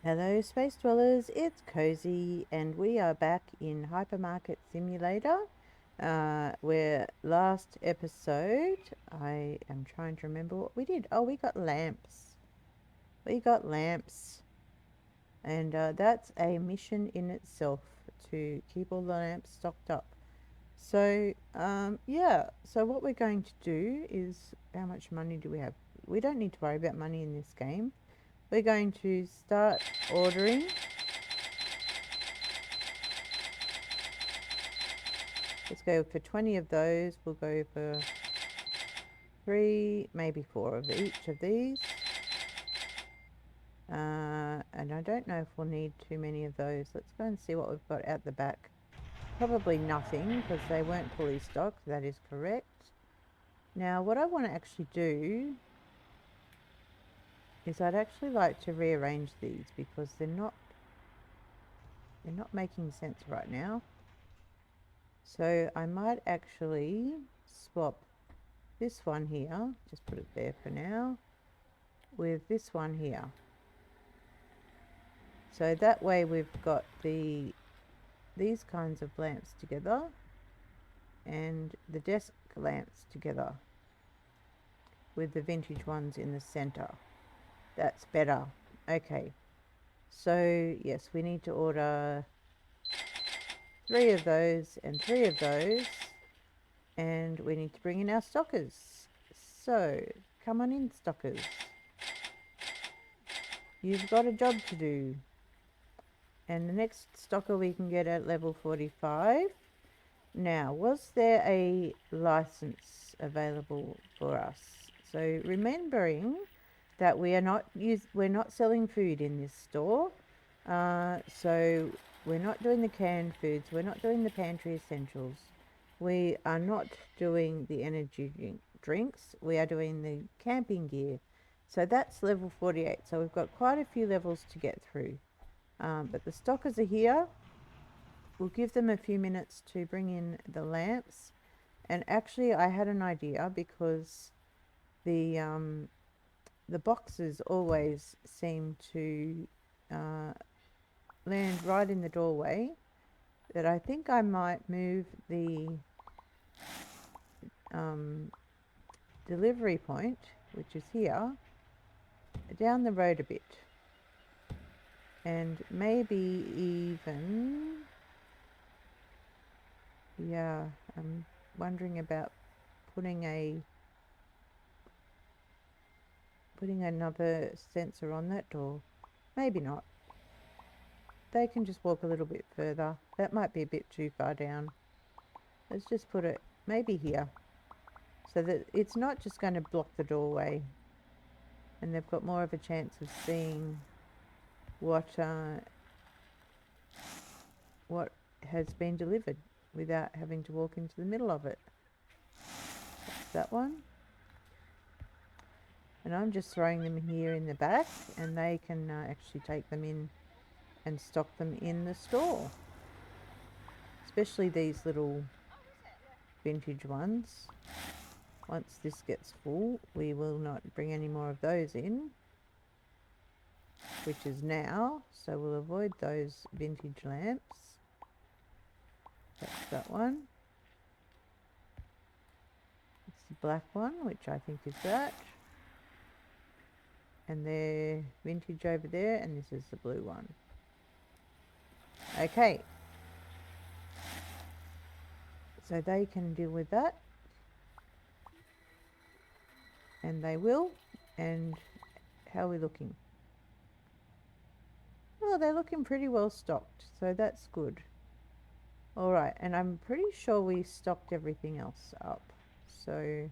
Hello, Space Dwellers, it's Cozy, and we are back in Hypermarket Simulator. Where last episode, I am trying to remember what we did. Oh, we got lamps. We got lamps. And that's a mission in itself to keep all the lamps stocked up. So, yeah, so what we're going to do is how much money do we have? We don't need to worry about money in this game. We're going to start ordering. Let's go for 20 of those. We'll go for 3, maybe 4 of each of these. And I don't know if we'll need too many of those. Let's go and see what we've got at the back. Probably nothing because they weren't fully stocked. That is correct. Now, what I want to actually do is I'd actually like to rearrange these because they're not making sense right now. So I might actually swap this one here, just put it there for now, with this one here. So that way we've got these kinds of lamps together and the desk lamps together with the vintage ones in the center. That's better. Okay. So yes, we need to order 3 of those and 3 of those. And we need to bring in our stockers. So, come on in, stockers. You've got a job to do. And the next stocker we can get at level 45. Now, was there a license available for us? So, remembering that we're not selling food in this store. So we're not doing the canned foods. We're not doing the pantry essentials. We are not doing the energy drinks. We are doing the camping gear. So that's level 48. So we've got quite a few levels to get through. But the stockers are here. We'll give them a few minutes to bring in the lamps. And actually, I had an idea because the boxes always seem to land right in the doorway, that I think I might move the delivery point, which is here, down the road a bit. And maybe even, yeah, I'm wondering about putting another sensor on that door. Maybe not. They can just walk a little bit further. That might be a bit too far down. Let's just put it maybe here, so that it's not just going to block the doorway, and they've got more of a chance of seeing what has been delivered without having to walk into the middle of it. That's that one. And I'm just throwing them here in the back, and they can actually take them in and stock them in the store. Especially these little vintage ones. Once this gets full, we will not bring any more of those in, which is now, so we'll avoid those vintage lamps. That's that one. It's the black one, which I think is that. And they're vintage over there, and this is the blue one. Okay. So they can deal with that. And they will. And how are we looking? Oh, they're looking pretty well stocked, so that's good. Alright, and I'm pretty sure we stocked everything else up. So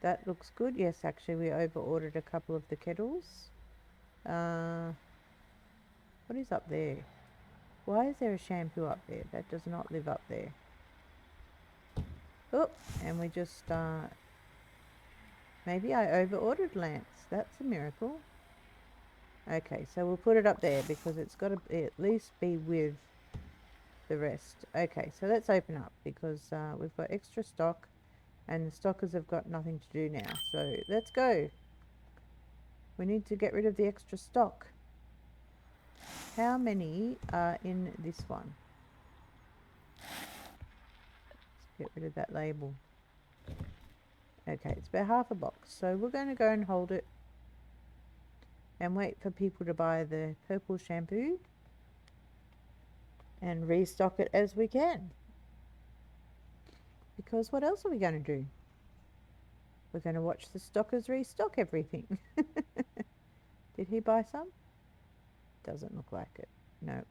that looks good. Yes, actually we over-ordered a couple of the kettles. What is up there? Why is there a shampoo up there? That does not live up there. Oh, and we just, maybe I over-ordered lamps. That's a miracle. Okay, so we'll put it up there because it's got to at least be with the rest. Okay, so let's open up because we've got extra stock and the stockers have got nothing to do now. So let's go. We need to get rid of the extra stock. how many are in this one? Let's get rid of that label. Okay, it's about half a box. So we're going to go and hold it and wait for people to buy the purple shampoo and restock it as we can. Because what else are we going to do? We're going to watch the stockers restock everything. Did he buy some? Doesn't look like it. No.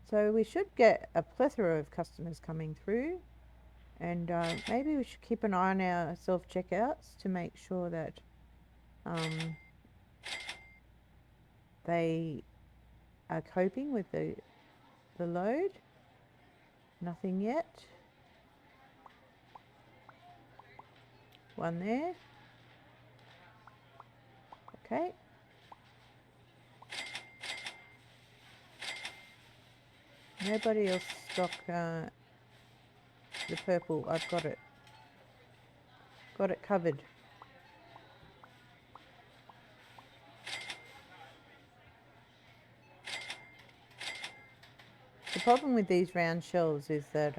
So we should get a plethora of customers coming through, and maybe we should keep an eye on our self-checkouts to make sure that they are coping with the load. Nothing yet. One there. Okay. Nobody else stock the purple. I've got it. Got it covered. The problem with these round shelves is that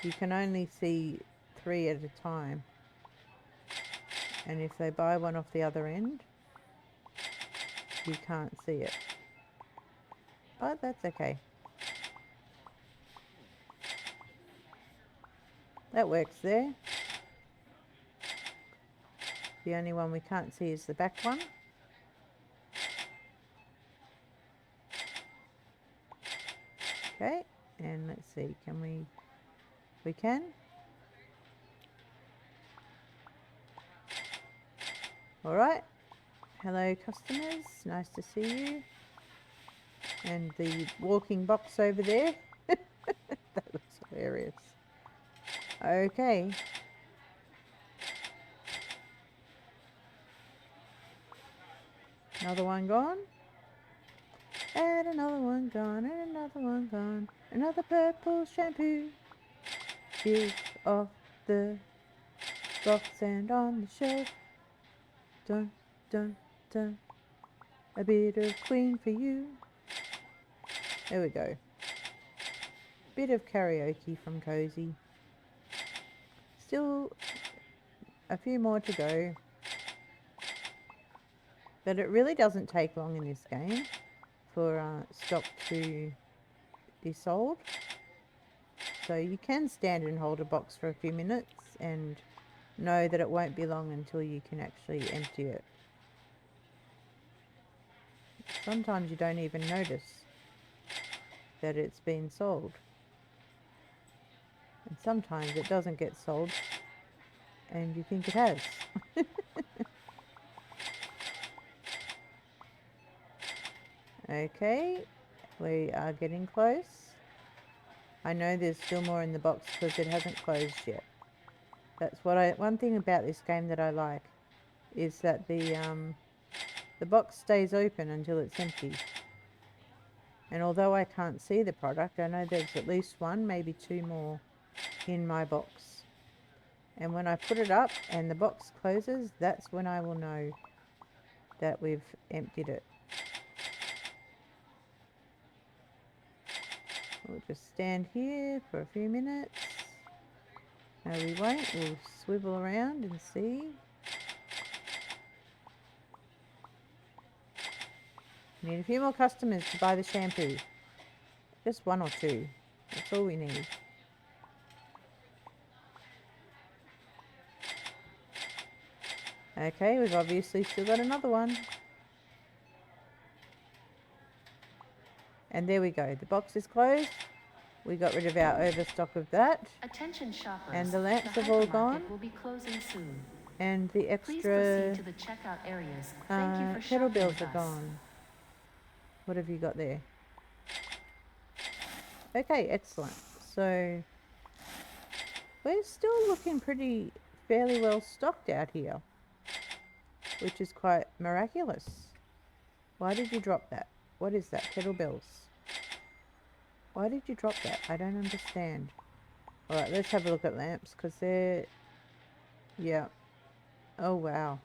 you can only see 3 at a time. And if they buy one off the other end, you can't see it. But that's okay. That works there. The only one we can't see is the back one. Okay, and let's see, can we can? Alright, hello customers, nice to see you. And the walking box over there. That looks hilarious. Okay. Another one gone. And another one gone, and another one gone. Another purple shampoo. Is off the box and on the shelf. Dun, dun, dun. A bit of Queen for you. There we go. Bit of karaoke from Cozy. Still a few more to go. But it really doesn't take long in this game for stock to be sold. So you can stand and hold a box for a few minutes and know that it won't be long until you can actually empty it. Sometimes you don't even notice that it's been sold. And sometimes it doesn't get sold and you think it has. Okay, we are getting close. I know there's still more in the box because it hasn't closed yet. That's one thing about this game that I like is that the box stays open until it's empty. And although I can't see the product, I know there's at least 1, maybe 2 more in my box. And when I put it up and the box closes, that's when I will know that we've emptied it. We'll just stand here for a few minutes. No, we won't. We'll swivel around and see. Need a few more customers to buy the shampoo. Just 1 or 2. That's all we need. Okay, we've obviously still got another one. And there we go. The box is closed. We got rid of our overstock of that. Attention shoppers. And the lamps the have all hypermarket gone. Will be closing soon. And the Please extra proceed to the checkout areas. Thank you for shopping kettlebells with are us. gone. What have you got there? Okay, excellent. So we're still looking fairly well stocked out here, which is quite miraculous. Why did you drop that? What is that? Kettlebells. Why did you drop that? I don't understand. Alright, let's have a look at lamps, because they're... Yeah. Oh, wow.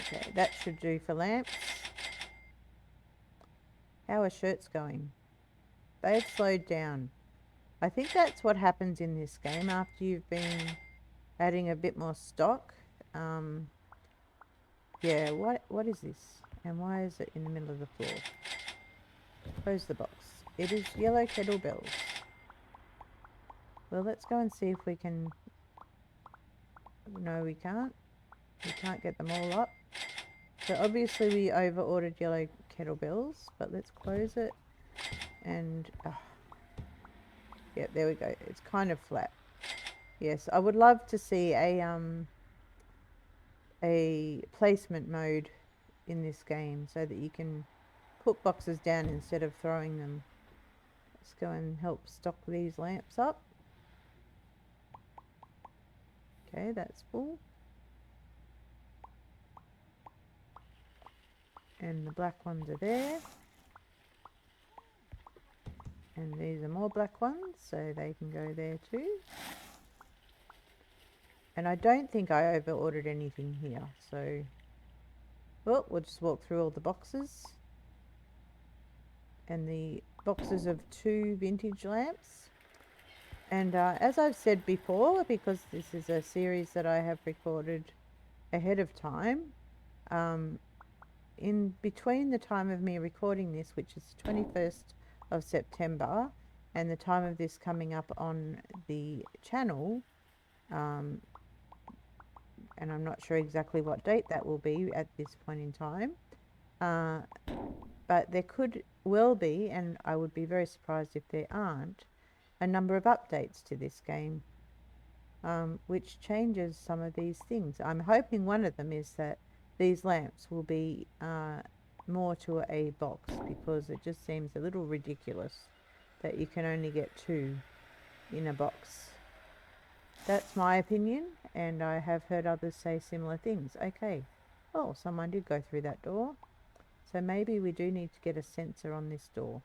Okay, that should do for lamps. How are shirts going? They've slowed down. I think that's what happens in this game after you've been adding a bit more stock. Yeah, what is this? And why is it in the middle of the floor? Close the box. It is yellow kettlebells. Well, let's go and see if we can... No, we can't. We can't get them all up. So obviously we over-ordered yellow kettlebells, but let's close it. And... yeah, there we go. It's kind of flat. Yes, I would love to see a placement mode in this game so that you can put boxes down instead of throwing them. Let's go and help stock these lamps up. Okay, that's full. And the black ones are there. And these are more black ones, so they can go there too. And I don't think I over-ordered anything here, so... well, we'll just walk through all the boxes. And the boxes of 2 vintage lamps. And as I've said before, because this is a series that I have recorded ahead of time, in between the time of me recording this, which is 21st of September, and the time of this coming up on the channel, and I'm not sure exactly what date that will be at this point in time, but there could well be, and I would be very surprised if there aren't, a number of updates to this game, which changes some of these things. I'm hoping one of them is that these lamps will be more to a box, because it just seems a little ridiculous that you can only get 2 in a box. That's my opinion, and I have heard others say similar things. Okay, oh, someone did go through that door, so maybe we do need to get a sensor on this door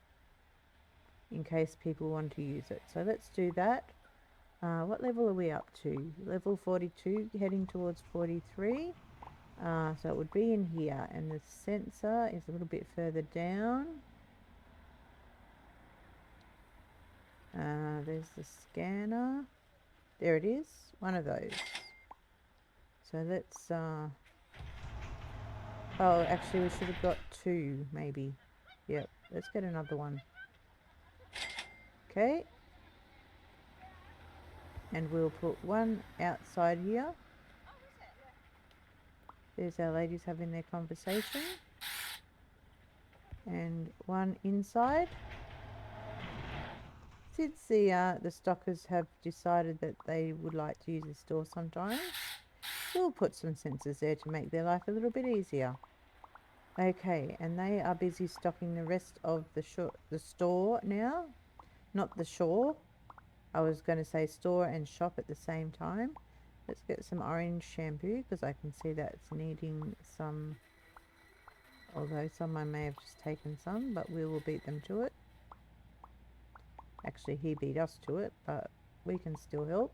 in case people want to use it. So let's do that. What level are we up to? Level 42, heading towards 43. So it would be in here, and the sensor is a little bit further down. There's the scanner. There it is, one of those. So let's... oh, actually we should have got 2, maybe. Yep, let's get another one. Okay. And we'll put one outside here. There's our ladies having their conversation. And one inside. Since the stockers have decided that they would like to use this door sometimes, we'll put some sensors there to make their life a little bit easier. Okay, and they are busy stocking the rest of the store now. Not the shore. I was going to say store and shop at the same time. Let's get some orange shampoo, because I can see that it's needing some, although someone may have just taken some, but we will beat them to it. Actually, he beat us to it, but we can still help.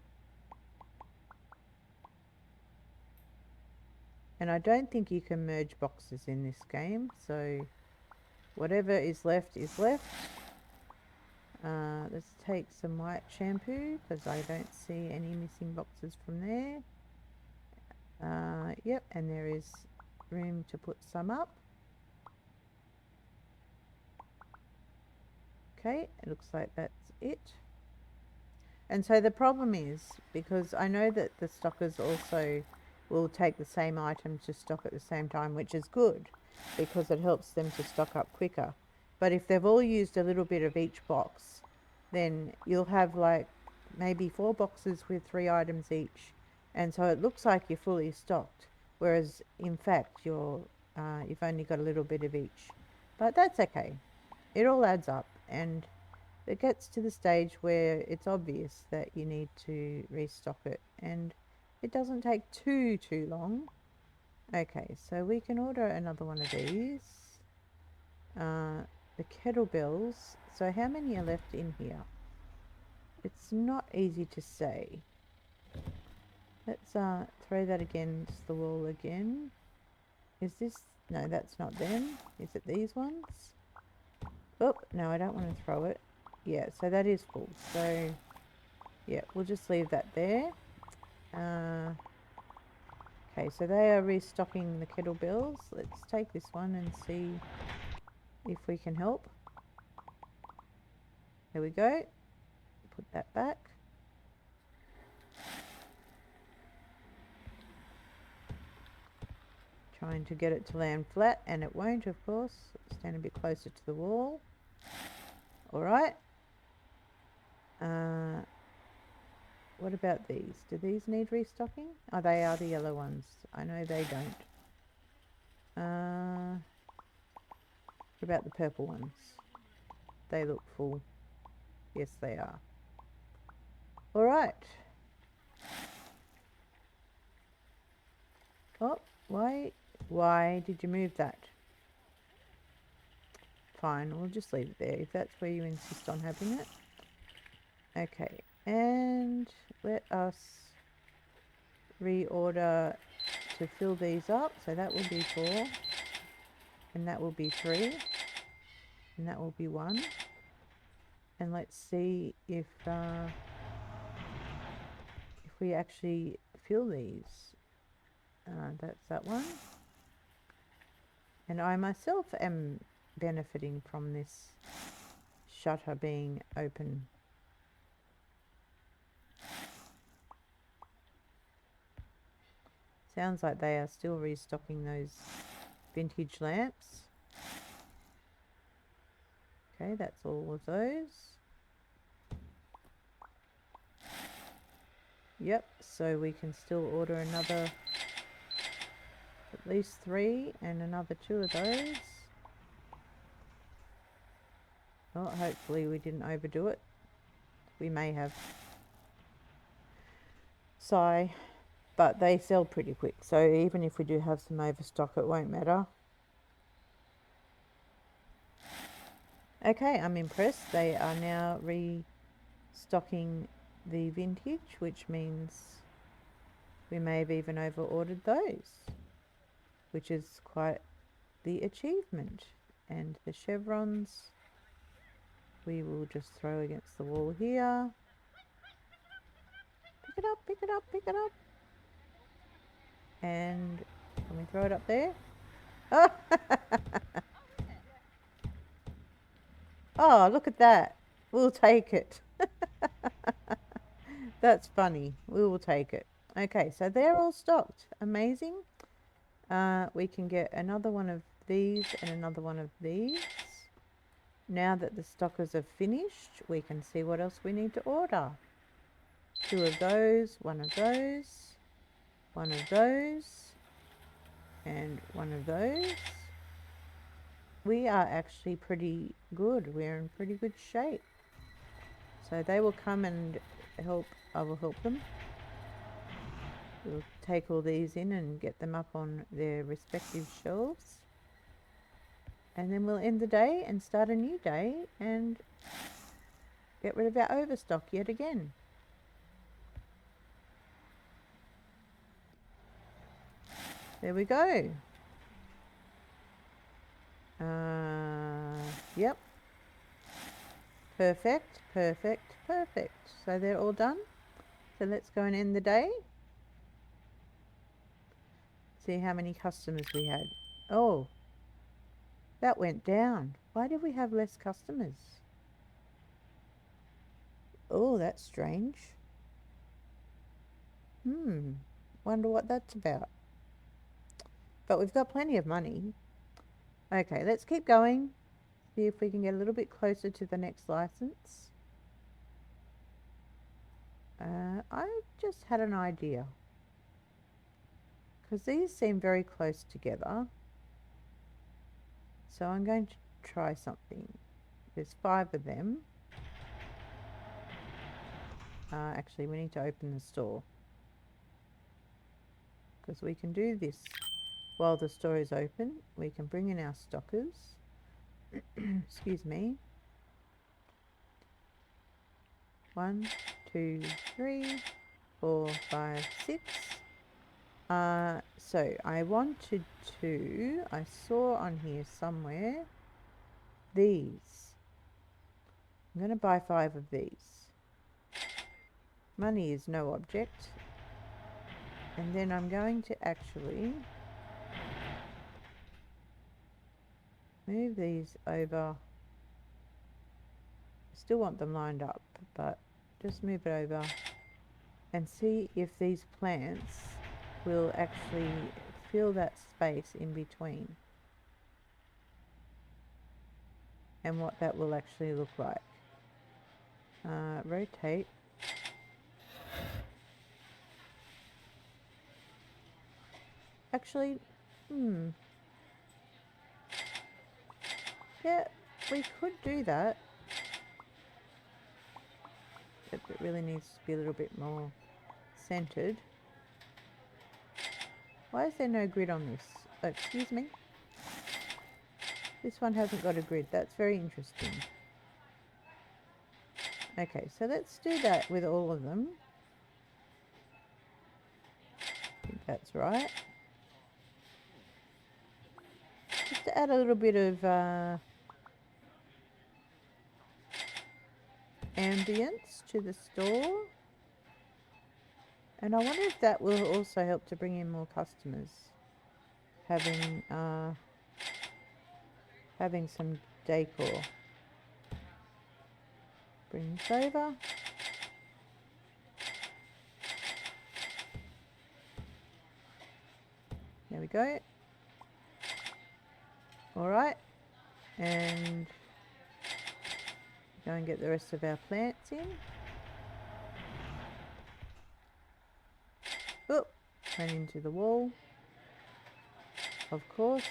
And I don't think you can merge boxes in this game, so whatever is left is left. Let's take some white shampoo, because I don't see any missing boxes from there. Yep, and there is room to put some up. Okay, it looks like that's it. And so the problem is, because I know that the stockers also will take the same items to stock at the same time, which is good, because it helps them to stock up quicker. But if they've all used a little bit of each box, then you'll have like maybe 4 boxes with 3 items each, and so it looks like you're fully stocked, whereas in fact you've only got a little bit of each. But that's okay, it all adds up, and it gets to the stage where it's obvious that you need to restock it, and it doesn't take too long. Okay, so we can order another one of these. The kettlebells. So how many are left in here? It's not easy to say. Let's throw that against the wall again. Is this... No, that's not them. Is it these ones? Oh, no, I don't want to throw it. Yeah, so that is full. So, yeah, we'll just leave that there. Okay, so they are restocking the kettlebells. Let's take this one and see if we can help. There we go. Put that back. Trying to get it to land flat, and it won't, of course. Stand a bit closer to the wall. Alright. What about these? Do these need restocking? Oh, they are the yellow ones. I know they don't. What about the purple ones? They look full. Yes, they are. Alright. Oh, why did you move that? Fine, we'll just leave it there if that's where you insist on having it. Okay, and let us reorder to fill these up. So that will be 4, and that will be 3, and that will be 1. And let's see if we actually fill these. That's that one. And I myself am benefiting from this shutter being open. Sounds like they are still restocking those vintage lamps. Okay, that's all of those. Yep, so we can still order another, at least 3 and another 2 of those. Oh, hopefully we didn't overdo it. We may have. Sigh. But they sell pretty quick, so even if we do have some overstock, it won't matter. Okay, I'm impressed. They are now restocking the vintage, which means we may have even over-ordered those, which is quite the achievement. And the chevrons we will just throw against the wall here. Pick it up, pick it up, pick it up. And can we throw it up there? Oh, oh, look at that. We'll take it. That's funny. We will take it. Okay, so they're all stocked. Amazing. We can get another one of these and another one of these. Now that the stockers are finished, we can see what else we need to order. 2 of those, 1 of those, 1 of those, and 1 of those. We are actually pretty good. We're in pretty good shape. So they will come and help. I will help them. We'll take all these in and get them up on their respective shelves. And then we'll end the day and start a new day and get rid of our overstock yet again. There we go. Yep. Perfect, perfect, perfect. So they're all done. So let's go and end the day. See how many customers we had. Oh, that went down. Why did we have less customers? Oh, that's strange. Wonder what that's about. But we've got plenty of money. Okay, let's keep going. See if we can get a little bit closer to the next license. I just had an idea. Because these seem very close together. So I'm going to try something. There's 5 of them. Actually, we need to open the store. Because we can do this while the store is open. We can bring in our stockers. Excuse me. 1, 2, 3, 4, 5, 6. So I wanted to, I saw on here somewhere, these. I'm going to buy 5 of these. Money is no object. And then I'm going to actually move these over. Still want them lined up, but just move it over and see if these plants will actually fill that space in between and what that will actually look like. Rotate. Actually, yeah, we could do that. It really needs to be a little bit more centered. Why is there no grid on this? Oh, excuse me. This one hasn't got a grid. That's very interesting. Okay, so let's do that with all of them. I think that's right. Just to add a little bit of ambience to the store. And I wonder if that will also help to bring in more customers. Having some decor. Bring this over. There we go. Alright. And go and get the rest of our plants in. Oh, ran into the wall. Of course.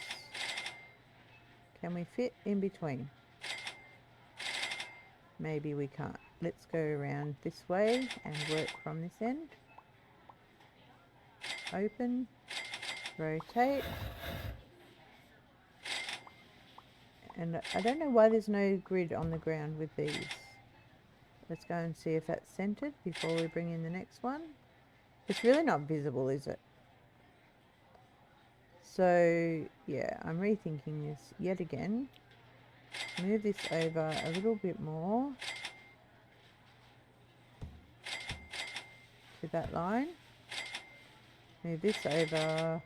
Can we fit in between? Maybe we can't. Let's go around this way and work from this end. Open. Rotate. And I don't know why there's no grid on the ground with these. Let's go and see if that's centered before we bring in the next one. It's really not visible, is it? So, yeah, I'm rethinking this yet again. Move this over a little bit more to that line. Move this over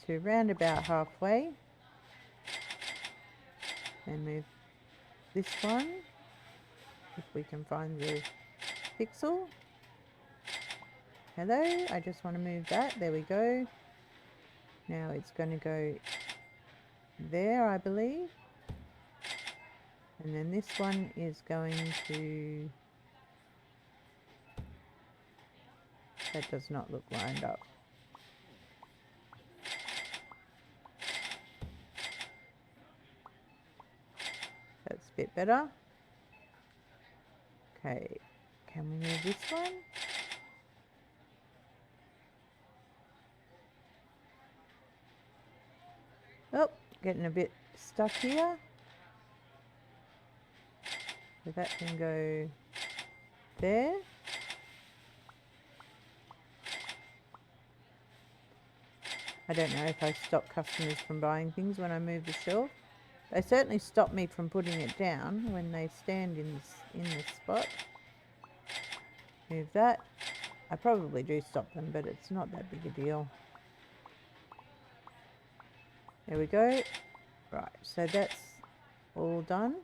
to round about halfway. And move this one, if we can find the pixel. Hello, I just want to move that. There we go. Now it's going to go there, I believe. And then this one is going to... That does not look lined up. That's a bit better. Okay, can we move this one? Oh, getting a bit stuck here. So that can go there. I don't know if I stop customers from buying things when I move the shelf. They certainly stop me from putting it down when they stand in this spot. Move that. I probably do stop them, but it's not that big a deal. There we go. Right, so that's all done.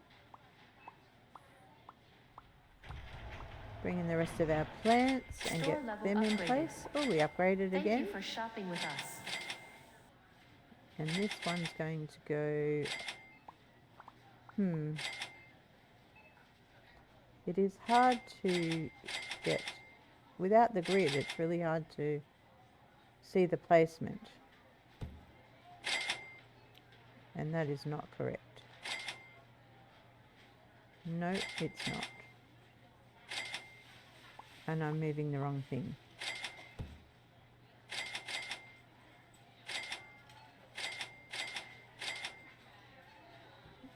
Bring in the rest of our plants and get them in place. Oh, we upgraded again. Thank you for shopping with us. And this one's going to go... It is hard to get... Without the grid, it's really hard to see the placement. And that is not correct. No, it's not. And I'm moving the wrong thing.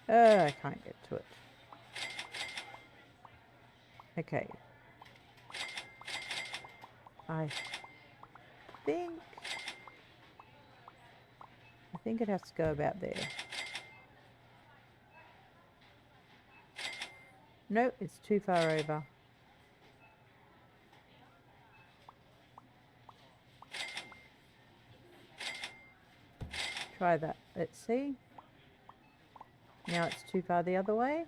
I can't get to it. Okay. think it has to go about there. Nope, it's too far over. Try that. Let's see. Now it's too far the other way.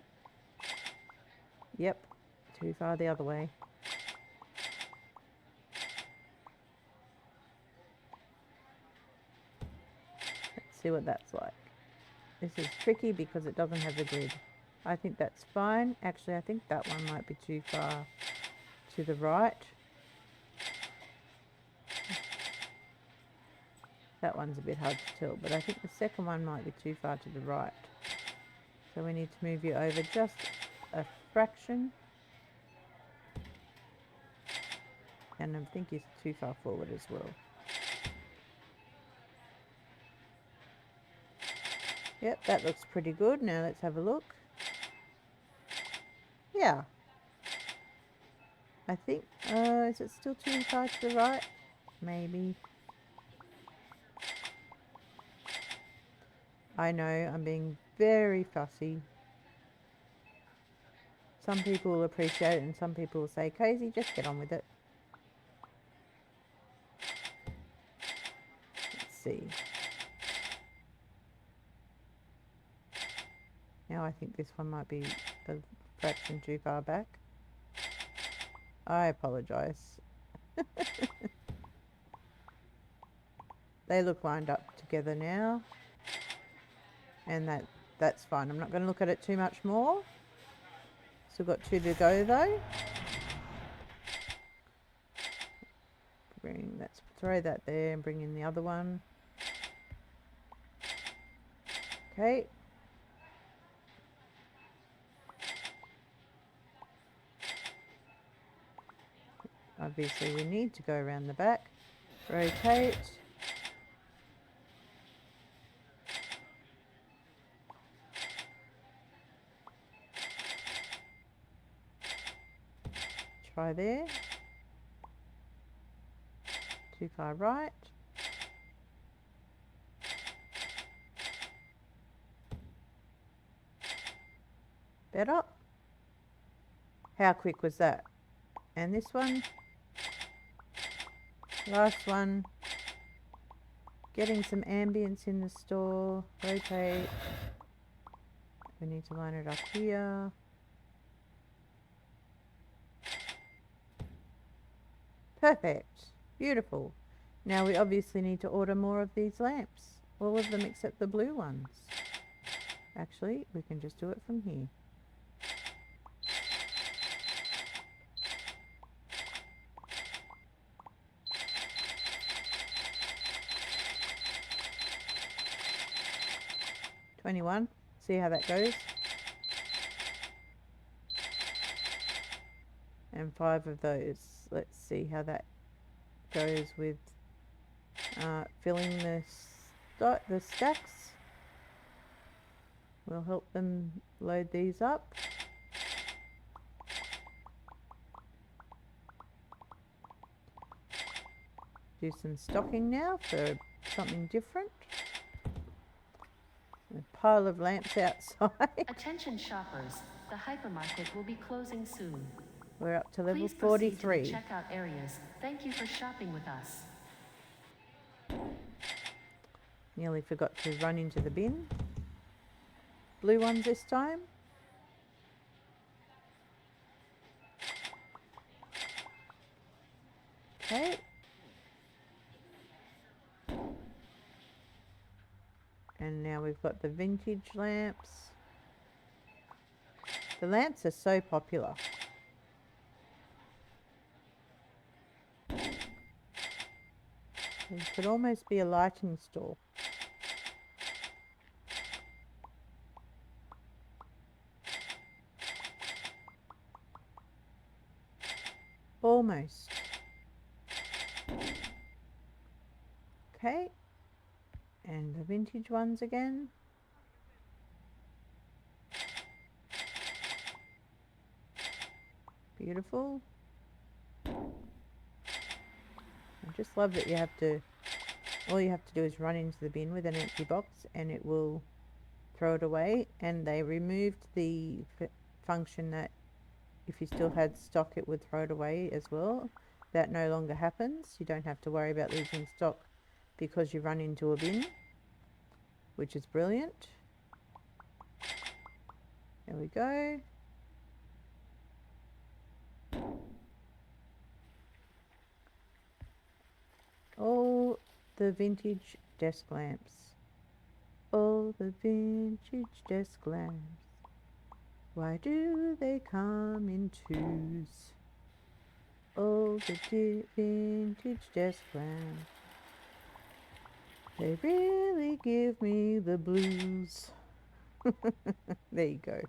Yep, too far the other way. Let's see what that's like. This is tricky because it doesn't have the grid. I think that's fine. Actually, I think that one might be too far to the right. That one's a bit hard to tell, but I think the second one might be too far to the right. So we need to move you over just a fraction. And I think you're too far forward as well. Yep, that looks pretty good. Now let's have a look. Yeah. I think, is it still too far to the right? Maybe. I know, I'm being very fussy. Some people will appreciate it and some people will say, Cozy, just get on with it. Let's see. Now I think this one might be a fraction too far back. I apologise. They look lined up together now. And that's fine. I'm not going to look at it too much more. Still got 2 to go though. Let's throw that there and bring in the other one. Okay. Obviously we need to go around the back. Rotate. Try there. Too far right. Better. How quick was that? And this one. Last one. Getting some ambience in the store. Rotate. We need to line it up here. Perfect. Beautiful. Now we obviously need to order more of these lamps. All of them except the blue ones. Actually, we can just do it from here. $21. See how that goes. And 5 of those. Let's see how that goes with filling the stacks. We'll help them load these up. Do some stocking now for something different. A pile of lamps outside. Attention shoppers, the hypermarket will be closing soon. We're up to level Please proceed to the 43. checkout areas. Thank you for shopping with us. Nearly forgot to run into the bin. Blue ones this time. Okay. And now we've got the vintage lamps. The lamps are so popular. It could almost be a lighting store. Almost. Okay. And the vintage ones again. Beautiful. I'm Just love that all you have to do is run into the bin with an empty box and it will throw it away. And they removed the function that if you still had stock it would throw it away as well. That no longer happens. You don't have to worry about losing stock because you run into a bin, which is brilliant. There we go. All the vintage desk lamps. All the vintage desk lamps. Why do they come in twos? All the vintage desk lamps. They really give me the blues. There you go.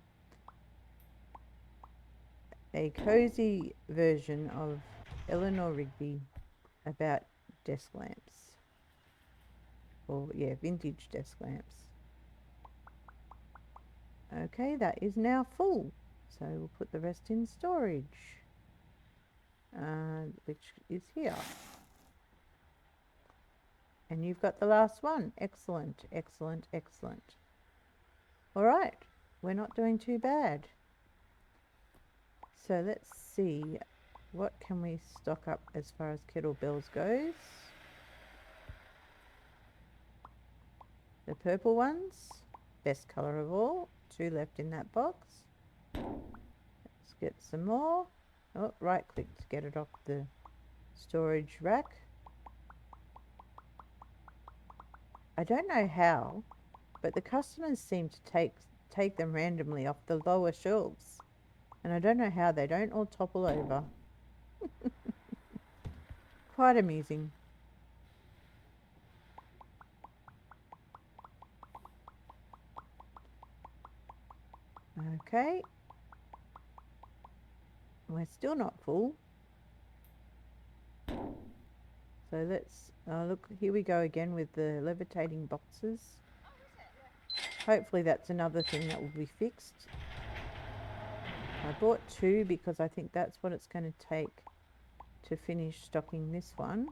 A cozy version of Eleanor Rigby about desk lamps. Or, yeah, vintage desk lamps. Okay, that is now full. So we'll put the rest in storage. Which is here. And you've got the last one. Excellent, excellent, excellent. All right, we're not doing too bad. So let's see, what can we stock up as far as kettlebells goes? The purple ones, best colour of all. 2 left in that box. Let's get some more. Oh, right click to get it off the storage rack. I don't know how, but the customers seem to take them randomly off the lower shelves. And I don't know how they don't all topple over. Quite amusing. Okay. We're still not full. So let's look, here we go again with the levitating boxes. Hopefully that's another thing that will be fixed. I bought 2 because I think that's what it's going to take to finish stocking this one.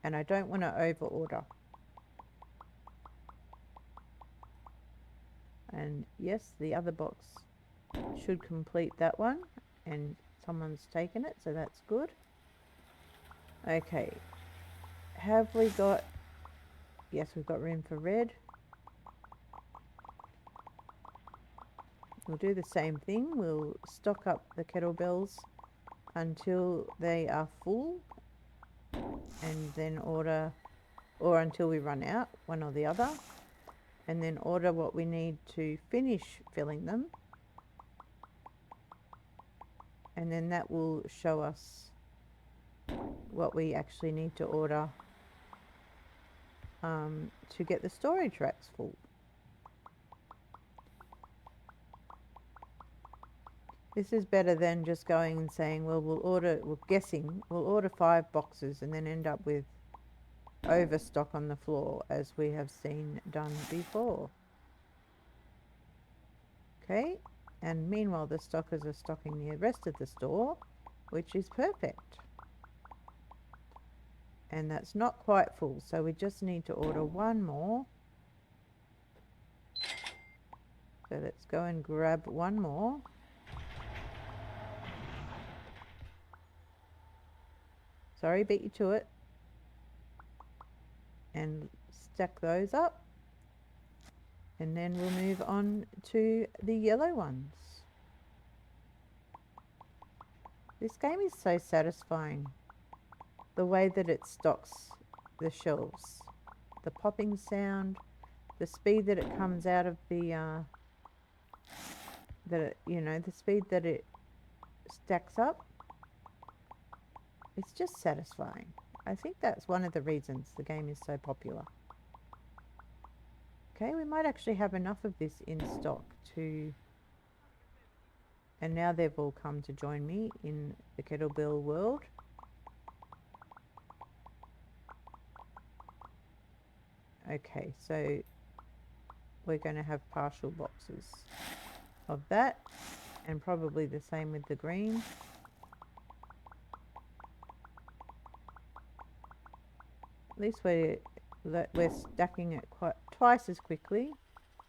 And I don't want to over order. And yes, the other box should complete that one, and someone's taken it, so that's good. Okay, have we got, yes, we've got room for red. We'll do the same thing. We'll stock up the kettlebells until they are full, and then order, or until we run out, one or the other, and then order what we need to finish filling them, and then that will show us what we actually need to order to get the storage racks full. This is better than just going and saying, well, we'll order 5 boxes and then end up with overstock on the floor, as we have seen done before. Okay, and meanwhile the stockers are stocking the rest of the store, which is perfect. And that's not quite full, so we just need to order 1 more. So let's go and grab 1 more. Sorry, beat you to it. And stack those up. And then we'll move on to the yellow ones. This game is so satisfying. The way that it stocks the shelves. The popping sound, the speed that it comes out of the, the speed that it stacks up. It's just satisfying. I think that's one of the reasons the game is so popular. Okay, we might actually have enough of this in stock to... And now they've all come to join me in the kettlebell world. Okay, so we're going to have partial boxes of that, and probably the same with the green. At least we're stacking it quite twice as quickly.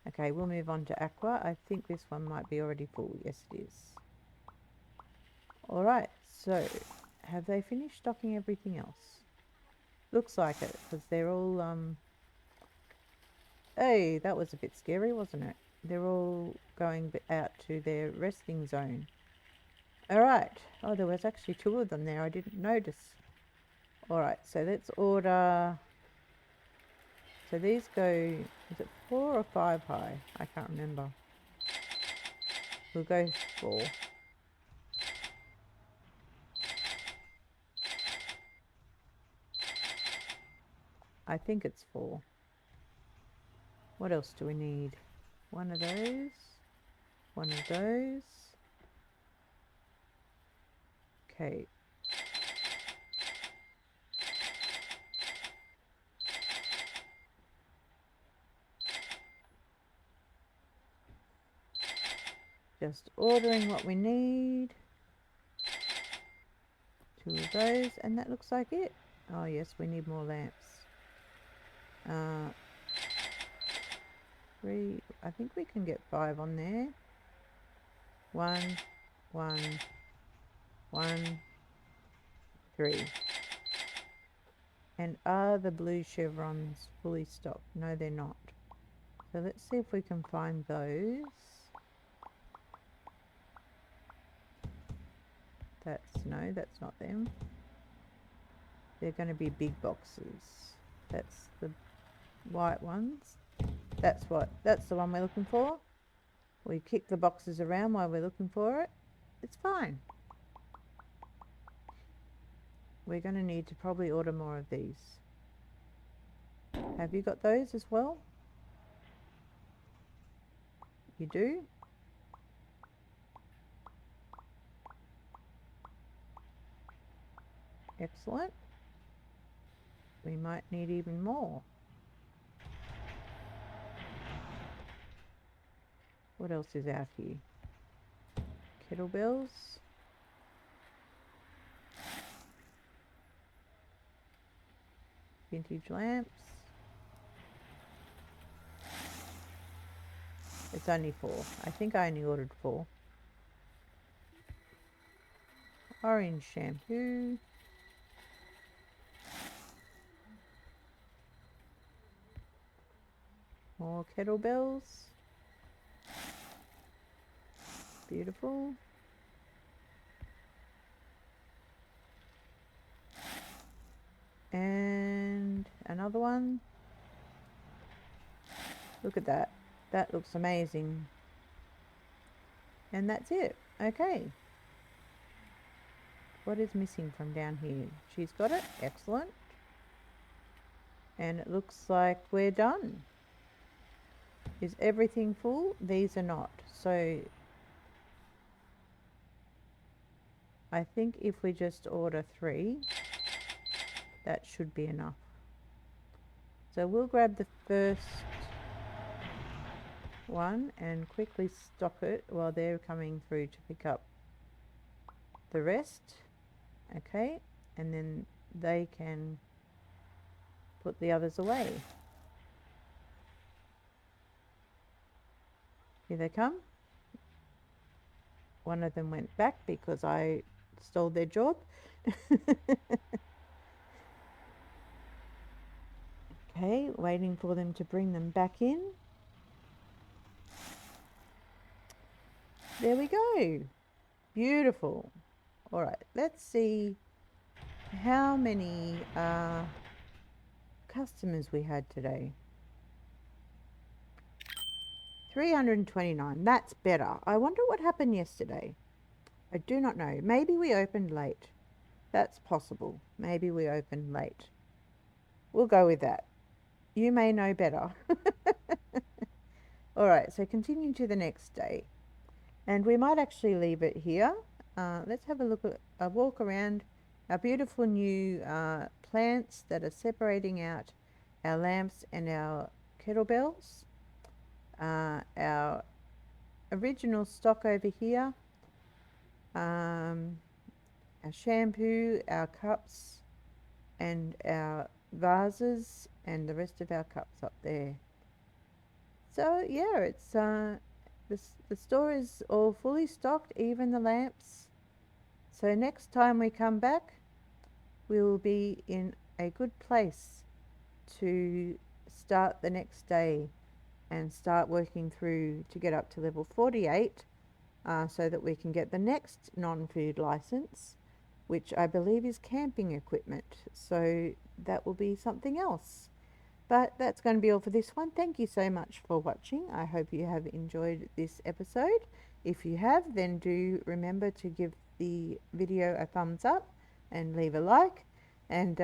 Okay, we'll move on to aqua. I think this one might be already full. Yes, it is. Alright, so have they finished stocking everything else? Looks like it, because they're all, Hey, that was a bit scary, wasn't it? They're all going out to their resting zone. Alright. Oh, there was actually 2 of them there. I didn't notice. Alright, so let's order... So these go... Is it 4 or 5 high? I can't remember. We'll go 4. I think it's 4. What else do we need? One of those. One of those. Okay. Just ordering what we need. 2 of those, and that looks like it. Oh yes, we need more lamps. 3. I think we can get 5 on there. 1, 1, 1, 3. And are the blue chevrons fully stocked? No, they're not. So let's see if we can find those. No, that's not them. They're going to be big boxes. That's the white ones. That's the one we're looking for. We kick the boxes around while we're looking for it. It's fine. We're going to need to probably order more of these. Have you got those as well? You do? Excellent. We might need even more. What else is out here? Kettlebells. Vintage lamps. It's only 4. I think I only ordered 4. Orange shampoo. More kettlebells. Beautiful. And another one. Look at that. That looks amazing. And that's it. Okay. What is missing from down here? She's got it. Excellent. And it looks like we're done. Is everything full? These are not. So I think if we just order 3, that should be enough. So we'll grab the first one and quickly stock it while they're coming through to pick up the rest. Okay, and then they can put the others away. Here they come. One of them went back because I stole their job. Okay, waiting for them to bring them back in. There we go. Beautiful. All right, let's see how many customers we had today. 329. That's better. I wonder what happened yesterday. I do not know. Maybe we opened late. That's possible. Maybe we opened late. We'll go with that. You may know better. All right, so continue to the next day. And we might actually leave it here. Let's have a look at a walk around our beautiful new plants that are separating out our lamps and our kettlebells. Our original stock over here, our shampoo, our cups, and our vases and the rest of our cups up there. So yeah, it's the store is all fully stocked, even the lamps. So next time we come back, we will be in a good place to start the next day and start working through to get up to level 48, so that we can get the next non-food license, which I believe is camping equipment. So that will be something else. But that's going to be all for this one. Thank you so much for watching. I hope you have enjoyed this episode. If you have, then do remember to give the video a thumbs up and leave a like. And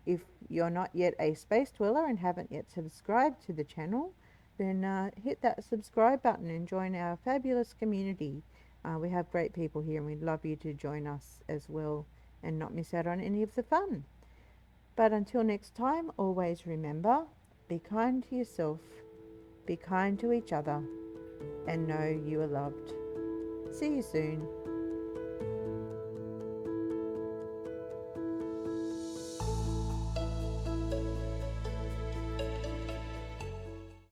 if you're not yet a space dweller and haven't yet subscribed to the channel, then hit that subscribe button and join our fabulous community. We have great people here and we'd love you to join us as well and not miss out on any of the fun. But until next time, always remember, be kind to yourself, be kind to each other, and know you are loved. See you soon.